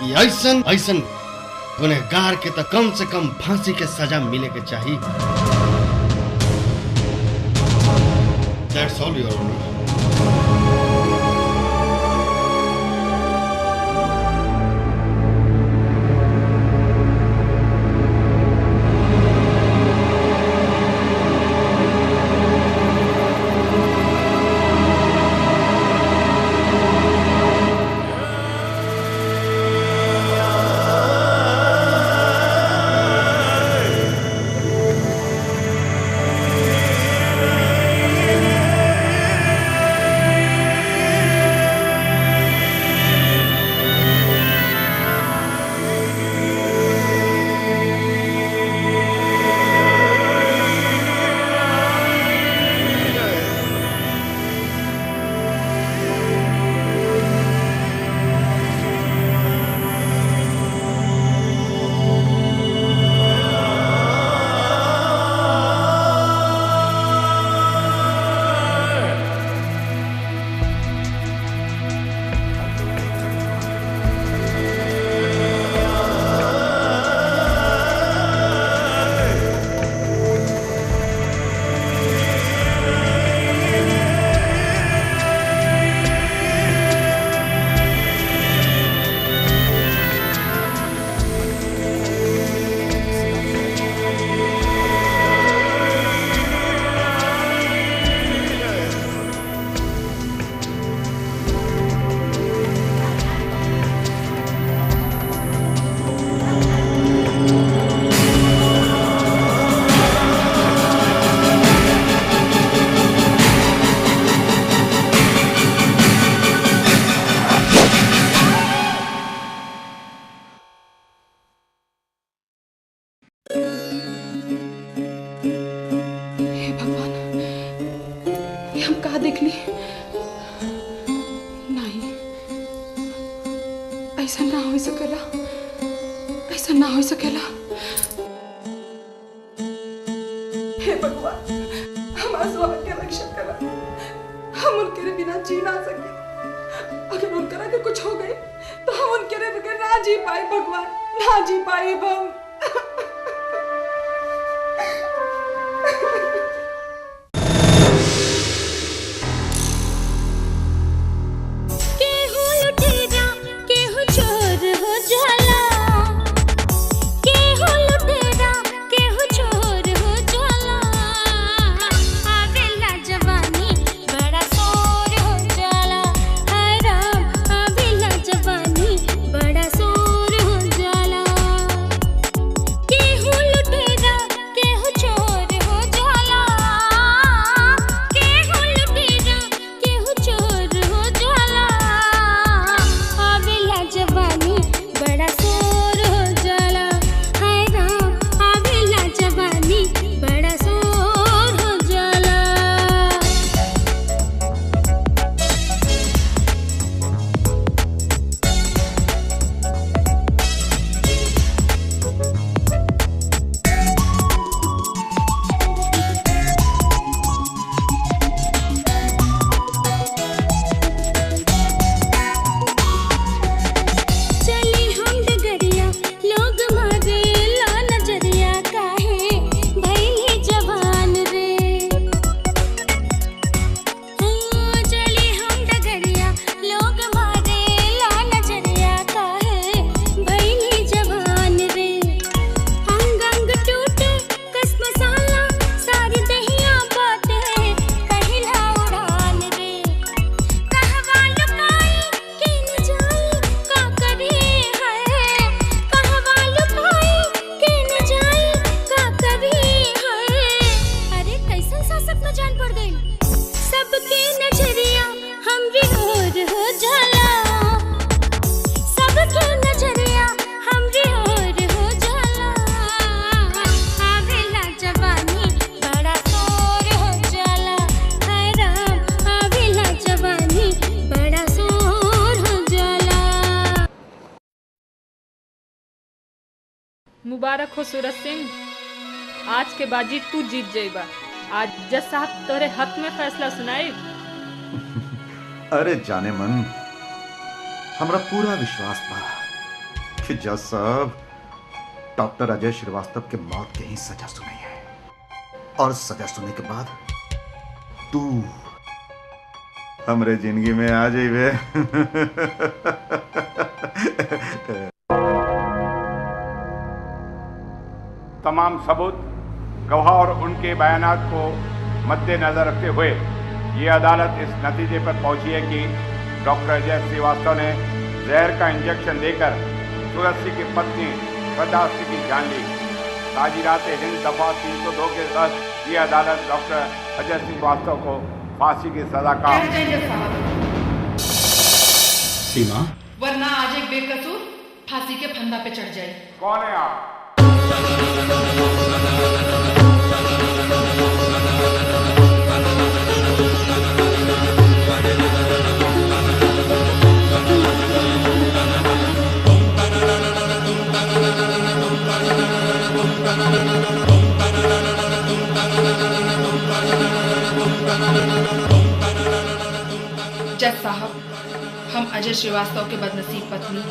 कि ऐसन ऐसन गुनहगार के तो कम से कम फांसी के सजा मिले के चाहिए। That's all, Your Honor. मुबारक हो सूरज सिंह, आज के बाजी तू जीत जाइबा। आज जज साहब तोरे हक में फैसला सुनाई। अरे जाने मन, हमरा पूरा विश्वास बा कि जज साहब डॉक्टर अजय श्रीवास्तव के मौत की ही सजा सुनाई है, और सजा सुनने के बाद तू हमरे जिंदगी में आ जाइए। तमाम सबूत, गवाह और उनके बयानात को मद्देनजर रखते हुए ये अदालत इस नतीजे पर पहुंची है कि डॉक्टर अजय श्रीवास्तव ने जहर का इंजेक्शन देकर सूरज सिंह की पत्नी श्रद्धा सिंह की जान ली। ताजीरात हिंद दफा 302 के तहत ये अदालत डॉक्टर अजय श्रीवास्तव को फांसी की सजा का सीमा, वरना आज एक बेकसूर फांसी के फंदा पे चढ़ जाए। कौन है आप? जज साहब, हम अजय श्रीवास्तव के बदनसीब पत्नी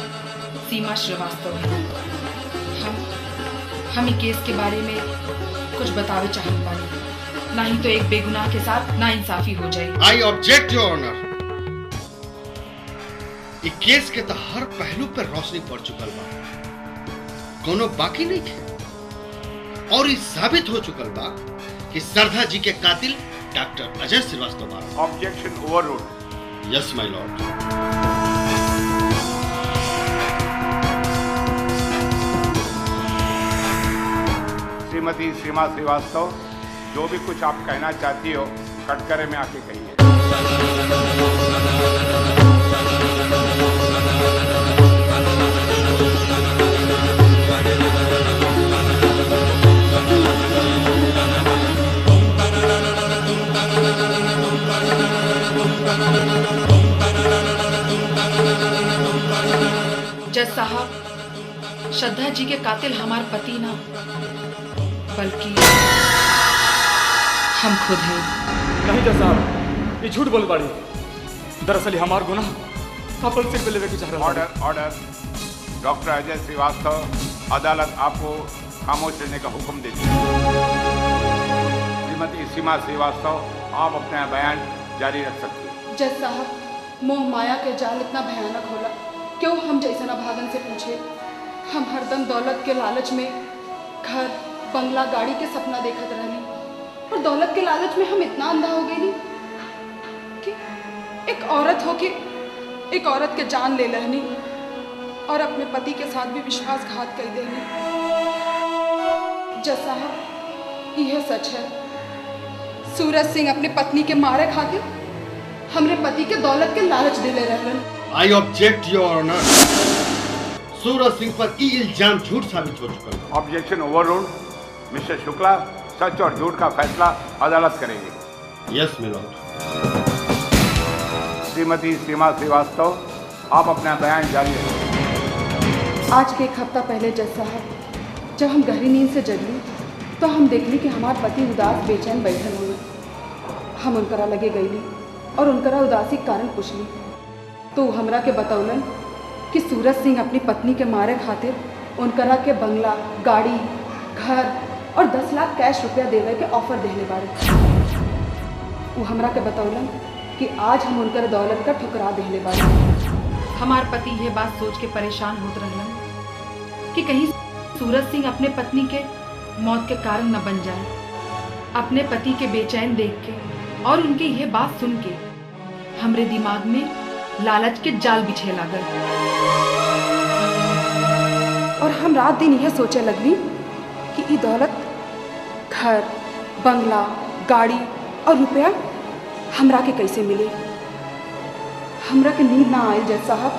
सीमा श्रीवास्तव हैं। हम इस केस के बारे में कुछ बतावे चाहत बानी, ना ही तो एक बेगुनाह के साथ ना इंसाफी हो जाए। I object your honour. इस केस के तो हर पहलू पर रोशनी पड़ चुकल बा, कोनो बाकी नहीं है, और ये साबित हो चुकल बा कि श्रद्धा जी के कातिल डॉक्टर अजय श्रीवास्तव बा। Objection overruled. Yes my lord. Shrimati Seema Srivastava, जो भी कुछ आप कहना चाहती हो कटघरे में आके कहिए। जज साहब, श्रद्धा जी के कातिल हमारे पति ना बल्कि हम खुद हैं। नहीं जज साहब, ये झूठ बोल बाड़ी। दरअसल ये हमार गुनाह अपन सिर पे लेवे के चाह रहा। Order order. Doctor Ajay Srivastava, अदालत आपको खामोश रहने का हुक्म देती है। श्रीमती सीमा श्रीवास्तव, आप अपना बयान जारी रख सकती हैं। जज साहब, मोह माया के जाल इतना भयानक होला, क्यों हम जैसा भागन से पूछे। हम हरदम दौलत के लालच में घर बंगला गाड़ी के सपना देखत रहनी, और दौलत के लालच में हम इतना अंधा हो गए कि एक औरत हो के एक औरत के जान ले लेनी, और अपने पति के साथ भी विश्वासघात कर देनी। जज साहब, यह सच है। सूरज सिंह अपनी पत्नी के मारे खातिर हमरे पति के दौलत के लालच दिले रहलन। I object your honour. Suraj Singh पर ई इल्जाम झूठ साबित हो चुका है। Objection overruled. मिस्टर शुक्ला, सच और झूठ का फैसला अदालत करेगी। Yes my lord. Shrimati Seema Srivastava, आप अपना बयान जारी रखें। आज के एक हफ्ता पहले जज साहब, जब हम गहरी नींद से जगली तो हम देखली कि हमार पति उदास बेचैन बैठल हुए। हम उनकरा लगे गईली और उनकरा उदासी के कारण पूछली, तो हमरा के बतौलन कि सूरज सिंह अपनी पत्नी के मारे खातिर उनकरा के बंगला, गाड़ी, घर और 10 लाख कैश रुपया देवे के ऑफर देने बारे। वो हमरा के बतौलन कि आज हम उनकर दौलत का ठुकरा देने बारे। हमार पति ये बात सोच के परेशान होत रहलन कि कहीं सूरज सिंह अपने पत्नी के मौत के कारण न बन जाए। अपने पति के बेचैन देख के और उनकी यह बात सुन के हमरे दिमाग में लालच के जाल बिछे लागल, और हम रात दिन यह सोचे लगली कि ये दौलत, घर, बंगला, गाड़ी और रुपया हमरा के कैसे मिले। हमरा के नींद ना आयल जज साहब,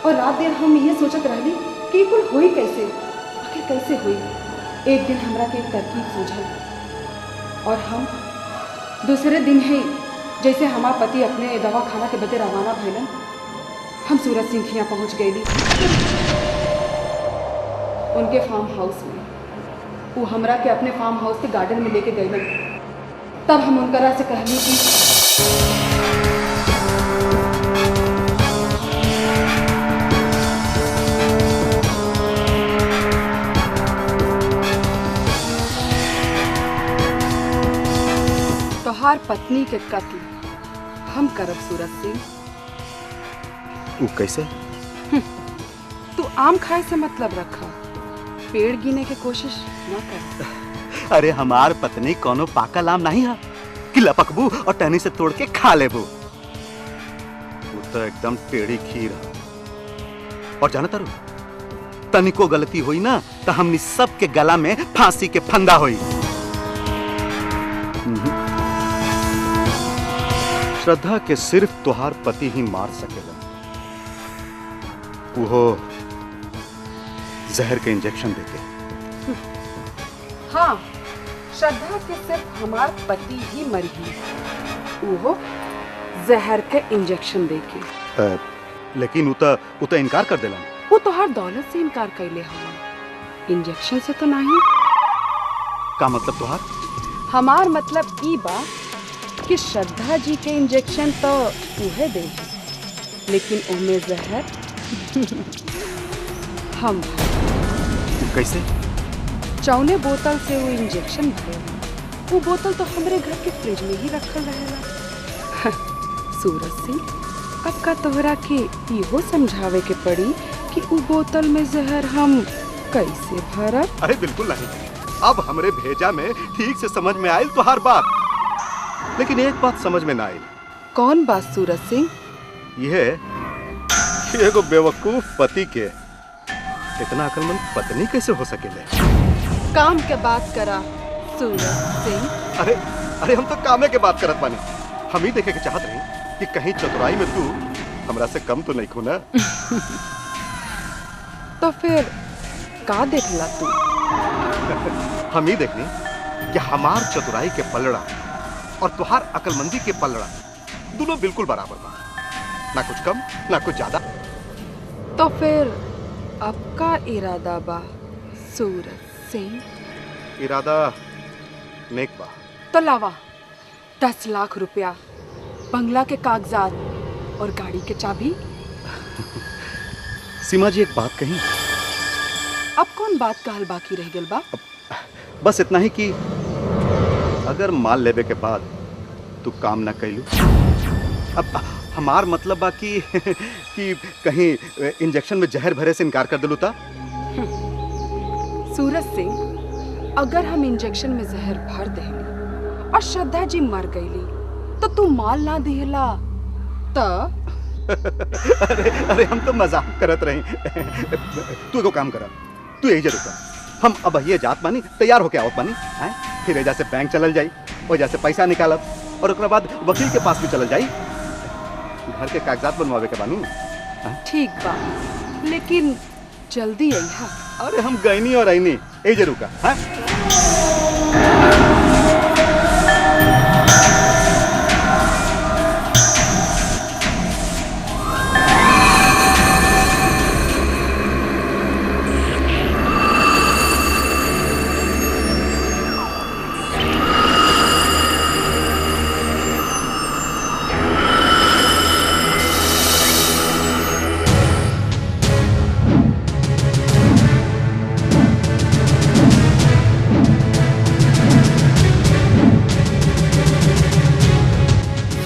और रात दिन हम यह सोचत रहली कि कुल हुई कैसे, आखिर कैसे हुई। एक दिन हमरा के एक तरकीब सूझल, और हम दूसरे दिन ही जैसे हमार पति अपने दवा खाना के बदे रवाना भइलन, हम सूरज सिंह के यहाँ पहुँच गईली। उनके फार्म हाउस में वो हमरा के अपने फार्म हाउस के गार्डन में लेके गईलन। तब हम उनकरा से कहली कि पत्नी के कत्ल हम करब सूरज सिंह। वो कैसे? तू आम खाए से मतलब रखा, पेड़ गिने की कोशिश न कर। अरे हमार पत्नी कोनो पाकल आम नहीं है कि लपकबू और टहनी से तोड़ के खा लेबू। वो तो एकदम टेढ़ी खीर है। और जाना तारू, तनिको गलती हुई ना तो हमनी सब के गला में फांसी के फंदा हुई। श्रद्धा के सिर्फ तुहार पति ही मार सकेगा, वो जहर के इंजेक्शन देके। हाँ, श्रद्धा के सिर्फ हमार पति ही मरी, वो जहर के इंजेक्शन देके। लेकिन उता इनकार कर देला। वो तो हर दौलत से इनकार कर ले, हवा इंजेक्शन से तो नहीं। का मतलब तुहार? हमार मतलब ई बा कि श्रद्धा जी के इंजेक्शन तो उहे दे, लेकिन उनमें जहर हम। कैसे? चौने बोतल से वो इंजेक्शन भरे, वो बोतल तो हमारे घर के फ्रिज में ही रखल रहेला। सूरज सिंह, अब का तोहरा के इहो समझावे के पड़ी कि वो बोतल में जहर हम कैसे भरब? अरे बिल्कुल नहीं, अब हमरे भेजा में ठीक से समझ में आयल तुहार बात, लेकिन एक बात समझ में ना आई। कौन बात सूरज सिंह? यह एगो बेवकूफ पति के इतना अकलमंद पत्नी कैसे हो सकेले? काम के बात करा सूरज सिंह। अरे हम तो कामे के बात करत बानी। हम ही देखे के चाहत रही कि कहीं चतुराई में तू हमरा से कम तो नहीं खो ना। तो फिर का देखला तू? हम ही देखनी कि हमार चतुराई के पलड़ा और तुहार अकलमंदी के पलड़ा दोनों बिल्कुल बराबर बा, ना कुछ कम ना कुछ ज्यादा। तो फिर अब का इरादा बा सूरज सिंह? इरादा नेक बा। तो लावा 10 लाख रुपया, बंगला के कागजात और गाड़ी के चाबी। सीमा जी एक बात कही। अब कौन बात कहल बाकी रह गल बा? बस इतना ही कि अगर माल लेवे के बाद तू काम ना कैलू, अब हमार मतलब बा कि कहीं इंजेक्शन में जहर भरे से इनकार कर दिलू ता। सूरज सिंह, अगर हम इंजेक्शन में जहर भर देली और श्रद्धा जी मर गईली तो तू माल ना दिहला तो? अरे हम तो मजाक करत रही। तू एगो काम करा, तू यही जरूर कर। हम अब ये जात बानी, तैयार होके आवत बानी, फिर एजा से बैंक चलल जाई, ओजा से पैसा निकालब और ओकरा बाद वकील के पास भी चलल जाई, घर के कागजात बनवावे के बानू। ठीक बा, लेकिन जल्दी अइहा। अरे हम गईनी और आईनी, यही जरूर का।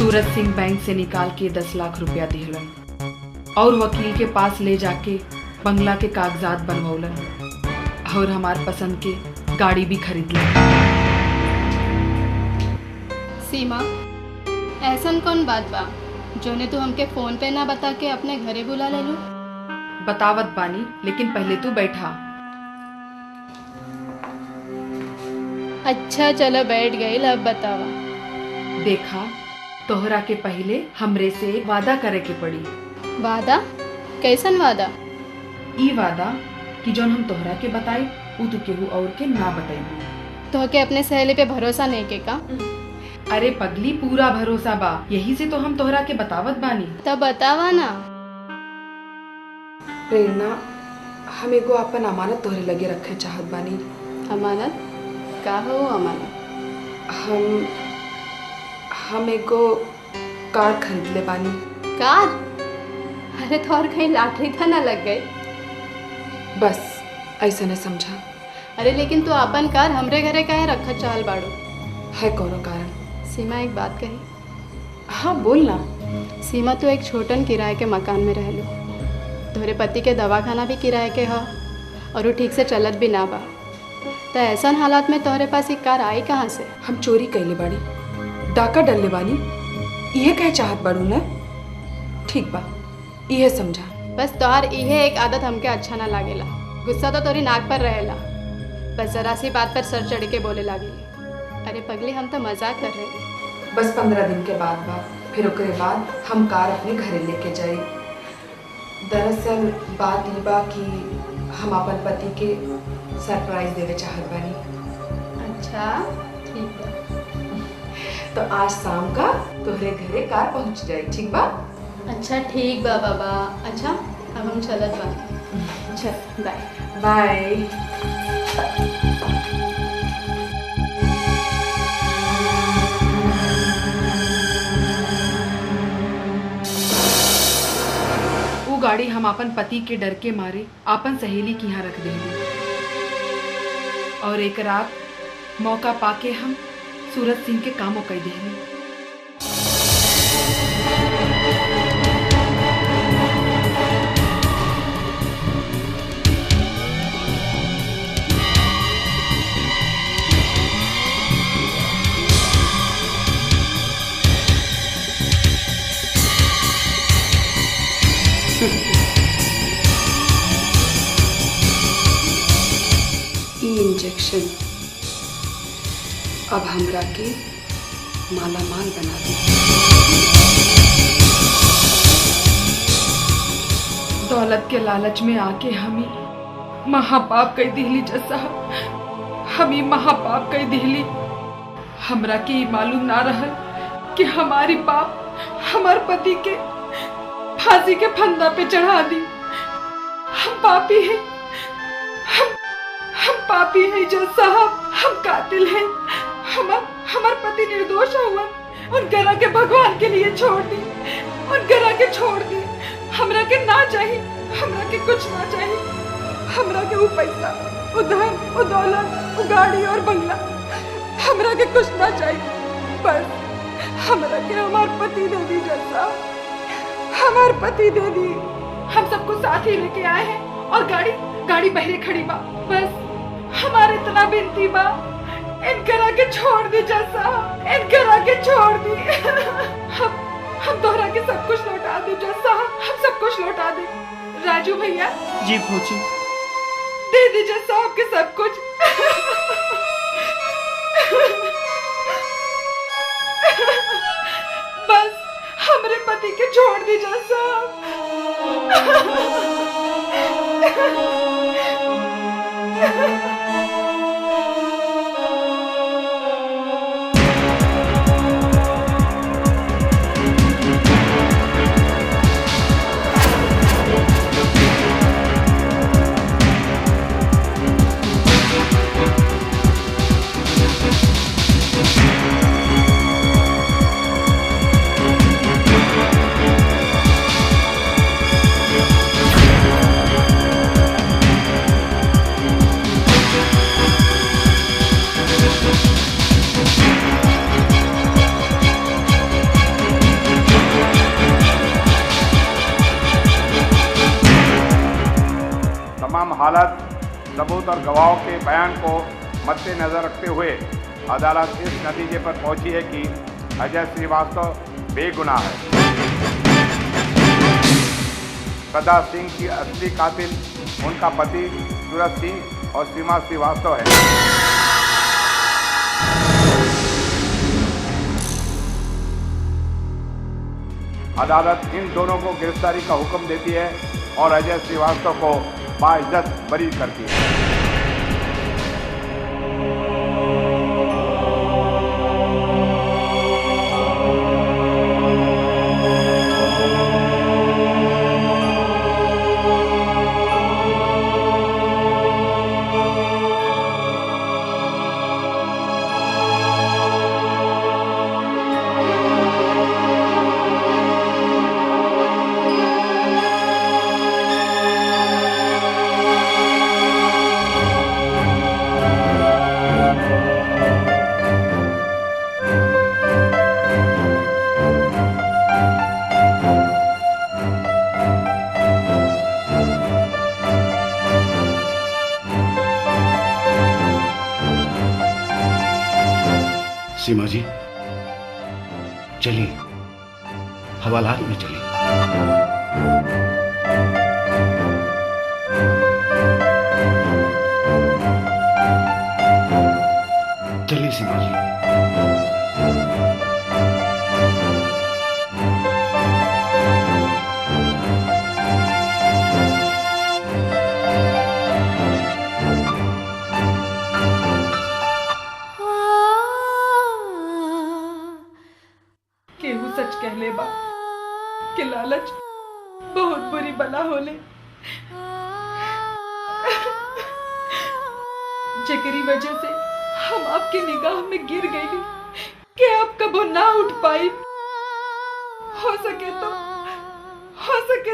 सूरज सिंह बैंक से निकाल के 10 लाख रुपया दिहलन और वकील के पास ले जाके बंगला के कागजात बनवौलन और हमार पसंद के गाड़ी भी खरीद ली। सीमा, ऐसन कौन बात बा जोने तू हमके फोन पे ना बता के अपने घरे बुला ले लू? बतावत बानी, लेकिन पहले तू बैठा। अच्छा चलो बैठ गई, अब बतावा। देखा, तोहरा के पहले हमरे से वादा करे के पड़ी। वादा? कैसन वादा? ई वादा कि जोन हम तोहरा के बताई उ तू केहू और के ना बताई। तो के अपने सहेली पे भरोसा नहीं के का? अरे पगली, पूरा भरोसा बा, यही से तो हम तोहरा के बतावत बानी। तब बतावा ना। प्रेरणा, हम एगो अपन अमानत तोहरे लगे रखे चाहत बानी। अमानत? का हो अमानत? हम एगो कार खरीद ले बानी। कार? अरे तोहर कहीं लॉटरी था ना लग गई? बस ऐसा न समझा। अरे लेकिन तू अपन कार हमरे घरे काहे रखत चाहल बाड़ू? है कोनो कारण? सीमा एक बात कही। हाँ बोल ना। सीमा तो एक छोटन किराए के मकान में रह लो। तोहरे पति के दवाखाना भी किराए के हा और वो ठीक से चलत भी ना बा। तो ऐसा हालात में तोहरे पास एक कार आई कहाँ से? हम चोरी कैले बाड़ी, डाका डलले बानी, इहे कहे चाहत बाड़ू ना? ठीक बा, इहे समझा। बस तोहार इहे एक आदत हमके अच्छा ना लागेला। गुस्सा तो तोरी नाक पर रहेला, बस जरा सी बात पर सर चढ़ के बोले लागेली। अरे पगली, हम तो मजाक कर रहे हैं। बस 15 दिन के बाद फिर ओकरे बाद हम कार अपने घरे लेके जाई। दरअसल बात ई बा कि हम अपन पति के सरप्राइज देवे चाहत बानी। अच्छा ठीक है। तो आज शाम का तोहरे घरे कार पहुंच जाई, ठीक बा? अच्छा ठीक बा बाबा। अच्छा अब हम चलत बा। चल बाय बाय। वो गाड़ी हम अपन पति के डर के मारे अपन सहेली की यहाँ रख देंगे और एक रात मौका पाके हम सूरज सिंह के कामों कई देंगे। इंजेक्शन अब हमरा के माला माल बना दे। दौलत के लालच में आके हमी महापाप कई दिहली जैसा हमी महापाप कई दिहली। हमरा के मालूम ना रहल कि हमारी पाप हमार पति के फांसी के फंदा पे चढ़ा दी। हम पापी हैं, हम पापी हैं जज साहब, हम कातिल हैं। हमार पति निर्दोष हुआ और गरा के भगवान के लिए छोड़ दी और गरा के छोड़ दी। हमरा के ना चाहिए, हमरा के कुछ ना चाहिए। हमरा के वो पैसा, वो धन, वो दौलत, वो गाड़ी और बंगला, हमरा के कुछ ना चाहिए। बस हमरा के हमार पति दे दी जज साहब, हमार पति दे दी। हम सबको साथ ही लेके आए हैं और गाड़ी बहरे खड़ी बा। बस हमारे इतना बिनती बा, इनकरा के छोड़ दी जैसा, इनकरा के छोड़ दी। हम दोहरा के सब कुछ लौटा दे जैसा, हम सब कुछ लौटा दे। राजू भैया जी पूछी, दे दीजिए साहब के सब कुछ। बस हमरे पति के छोड़ दीजिए साहब। तमाम हालत, सबूत और गवाहों के बयान को मद्देनजर रखते हुए अदालत इस नतीजे पर पहुंची है कि अजय श्रीवास्तव बेगुनाह है। सदा सिंह की असली कातिल उनका पति सूरज सिंह और सीमा श्रीवास्तव है। अदालत इन दोनों को गिरफ्तारी का हुक्म देती है और अजय श्रीवास्तव को बाइज्जत बरी करती है। सीमा जी, चलिए हवालात में चलिए। चलिए सीमा जी। केहू सच कहले बा कि लालच बहुत बुरी बला होले, जेकरी वजह से हम आपके निगाह में गिर गई कि आप कबो ना उठ पाई। हो सके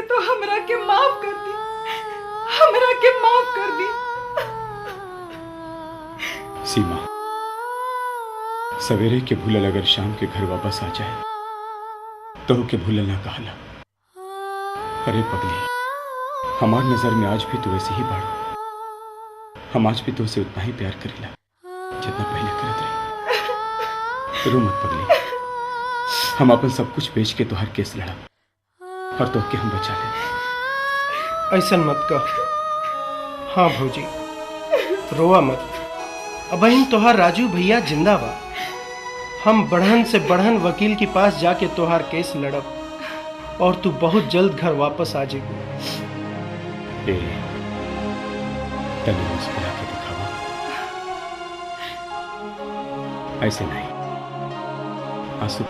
तो हमरा के माफ कर दी, हमरा के माफ कर दी। सीमा, सवेरे के भूलल अगर शाम के घर वापस आ जाए तो के भूलल ना कहला। अरे पगली, हमार नजर में आज भी तू वैसे ही बाड़ू। हम आज भी तुझसे उतना ही प्यार करेला जितना पहले करत रहे। रो मत पगली, हम अपन सब कुछ बेच के तोहर केस लड़ा और तो के हम बचा ले। ऐसा मत कह। हाँ भौजी, रोआ मत। अबहिन तोहार राजू भैया जिंदा बा। हम बढ़न से बढ़न वकील के पास जाके तोहार केस लड़ब और तू बहुत जल्द घर वापस आ जाएगी। तनी मुस्कुरा के दिखावा, ऐसे नहीं आंसू